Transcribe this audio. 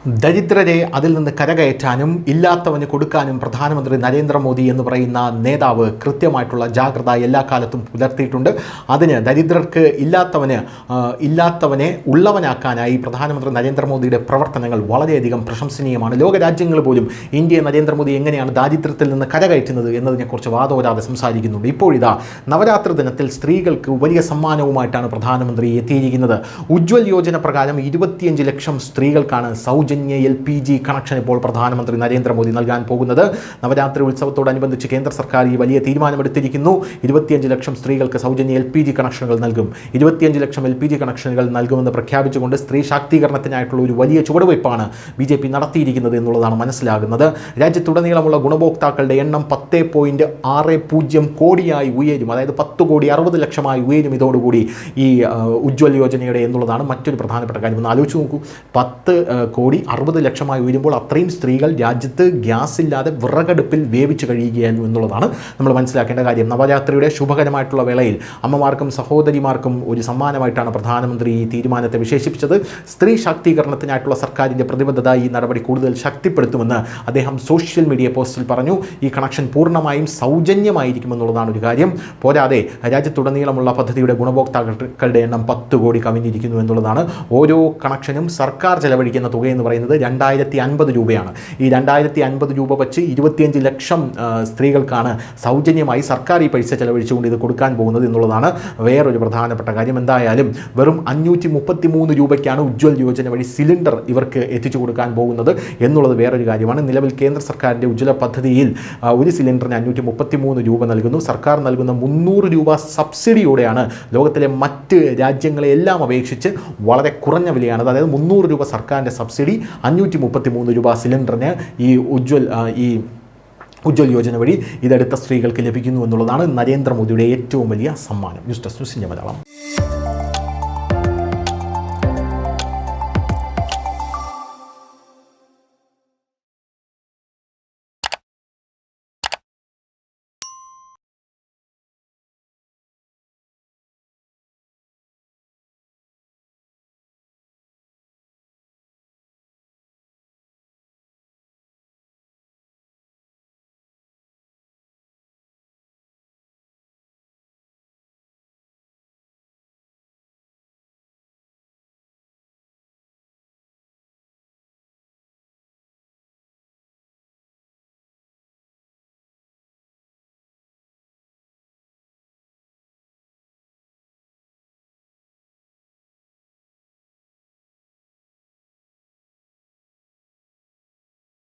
ദരിദ്രരെ അതിൽ നിന്ന് കരകയറ്റാനും ഇല്ലാത്തവന് കൊടുക്കാനും പ്രധാനമന്ത്രി നരേന്ദ്രമോദി എന്ന് പറയുന്ന നേതാവ് കൃത്യമായിട്ടുള്ള ജാഗ്രത എല്ലാ കാലത്തും പുലർത്തിയിട്ടുണ്ട്. അതിന് ദരിദ്രർക്ക് ഇല്ലാത്തവനെ ഉള്ളവനാക്കാനായി പ്രധാനമന്ത്രി നരേന്ദ്രമോദിയുടെ പ്രവർത്തനങ്ങൾ വളരെയധികം പ്രശംസനീയമാണ്. ലോകരാജ്യങ്ങൾ പോലും ഇന്ത്യയെ നരേന്ദ്രമോദി എങ്ങനെയാണ് ദാരിദ്ര്യത്തിൽ നിന്ന് കരകയറ്റുന്നത് എന്നതിനെക്കുറിച്ച് വാദോരാതെ സംസാരിക്കുന്നുണ്ട്. ഇപ്പോഴിതാ നവരാത്രി ദിനത്തിൽ സ്ത്രീകൾക്ക് വലിയ സമ്മാനവുമായിട്ടാണ് പ്രധാനമന്ത്രി എത്തിയിരിക്കുന്നത്. ഉജ്ജ്വൽ യോജന പ്രകാരം 25 ലക്ഷം സ്ത്രീകൾക്കാണ് സൗജന്യ LPG കണക്ഷൻ ഇപ്പോൾ പ്രധാനമന്ത്രി നരേന്ദ്രമോദി നൽകാൻ പോകുന്നത്. നവരാത്രി ഉത്സവത്തോടനുബന്ധിച്ച് കേന്ദ്ര സർക്കാർ ഈ വലിയ തീരുമാനമെടുത്തിരിക്കുന്നു. 25 ലക്ഷം സ്ത്രീകൾക്ക് സൗജന്യ LPG കണക്ഷനുകൾ നൽകും. 25 ലക്ഷം LPG കണക്ഷനുകൾ നൽകുമെന്ന് പ്രഖ്യാപിച്ചുകൊണ്ട് സ്ത്രീ ശാക്തീകരണത്തിനായിട്ടുള്ള ഒരു വലിയ ചുവടുവയ്പ്പാണ് BJP നടത്തിയിരിക്കുന്നത് എന്നുള്ളതാണ് മനസ്സിലാകുന്നത്. രാജ്യത്തുടനീളമുള്ള ഗുണഭോക്താക്കളുടെ എണ്ണം 10.60 കോടിയായി ഉയരും. അതായത് 10 കോടി 60 ലക്ഷമായി ഉയരും ഇതോടുകൂടി ഈ ഉജ്ജ്വൽ യോജനയുടെ എന്നുള്ളതാണ് മറ്റൊരു പ്രധാനപ്പെട്ട കാര്യം. ഒന്ന് ആലോചിച്ച് നോക്കൂ, 10 കോടി 60 ലക്ഷമായി ഉയരുമ്പോൾ അത്രയും സ്ത്രീകൾ രാജ്യത്ത് ഗ്യാസ് ഇല്ലാതെ വിറകടുപ്പിൽ വേവിച്ച് കഴിയുകയായിരുന്നു എന്നുള്ളതാണ് നമ്മൾ മനസ്സിലാക്കേണ്ട കാര്യം. നവരാത്രിയുടെ ശുഭകരമായിട്ടുള്ള വേളയിൽ അമ്മമാർക്കും സഹോദരിമാർക്കും ഒരു സമ്മാനമായിട്ടാണ് പ്രധാനമന്ത്രി ഈ തീരുമാനത്തെ വിശേഷിപ്പിച്ചത്. സ്ത്രീ ശാക്തീകരണത്തിനായിട്ടുള്ള സർക്കാരിൻ്റെ പ്രതിബദ്ധത ഈ നടപടി കൂടുതൽ ശക്തിപ്പെടുത്തുമെന്ന് അദ്ദേഹം സോഷ്യൽ മീഡിയ പോസ്റ്റിൽ പറഞ്ഞു. ഈ കണക്ഷൻ പൂർണ്ണമായും സൗജന്യമായിരിക്കുമെന്നുള്ളതാണ് ഒരു കാര്യം. പോരാതെ രാജ്യത്തുടനീളമുള്ള പദ്ധതിയുടെ ഗുണഭോക്താക്കളുടെ എണ്ണം 10 കോടി കവിഞ്ഞിരിക്കുന്നു എന്നുള്ളതാണ്. ഓരോ കണക്ഷനും സർക്കാർ ചെലവഴിക്കുന്ന തുക എന്ന് പറയുന്നത് 2050 രൂപയാണ്. ഈ 2050 രൂപ വച്ച് 25 ലക്ഷം സ്ത്രീകൾക്കാണ് സൗജന്യമായി സർക്കാർ ഈ പൈസ ചെലവഴിച്ചുകൊണ്ട് ഇത് കൊടുക്കാൻ പോകുന്നത് എന്നുള്ളതാണ് വേറൊരു പ്രധാനപ്പെട്ട കാര്യം. എന്തായാലും വെറും 533 രൂപയ്ക്കാണ് ഉജ്ജ്വൽ യോജന വഴി സിലിണ്ടർ ഇവർക്ക് എത്തിച്ചു കൊടുക്കാൻ പോകുന്നത് എന്നുള്ളത് വേറൊരു കാര്യമാണ്. നിലവിൽ കേന്ദ്ര സർക്കാരിൻ്റെ ഉജ്ജ്വല പദ്ധതിയിൽ ഒരു സിലിണ്ടറിന് 533 രൂപ നൽകുന്നു. സർക്കാർ നൽകുന്ന 300 രൂപ സബ്സിഡിയോടെയാണ് ലോകത്തിലെ മറ്റ് രാജ്യങ്ങളെല്ലാം അപേക്ഷിച്ച് വളരെ കുറഞ്ഞ വിലയാണ്. അതായത് 300 രൂപ സർക്കാരിൻ്റെ സബ്സിഡി, 533 രൂപ സിലിണ്ടറിന് ഈ ഉജ്ജ്വൽ യോജന വഴി ഇതെടുത്ത സ്ത്രീകൾക്ക് ലഭിക്കുന്നു എന്നുള്ളതാണ് നരേന്ദ്രമോദിയുടെ ഏറ്റവും വലിയ സമ്മാനം. News desk news India Malayalam.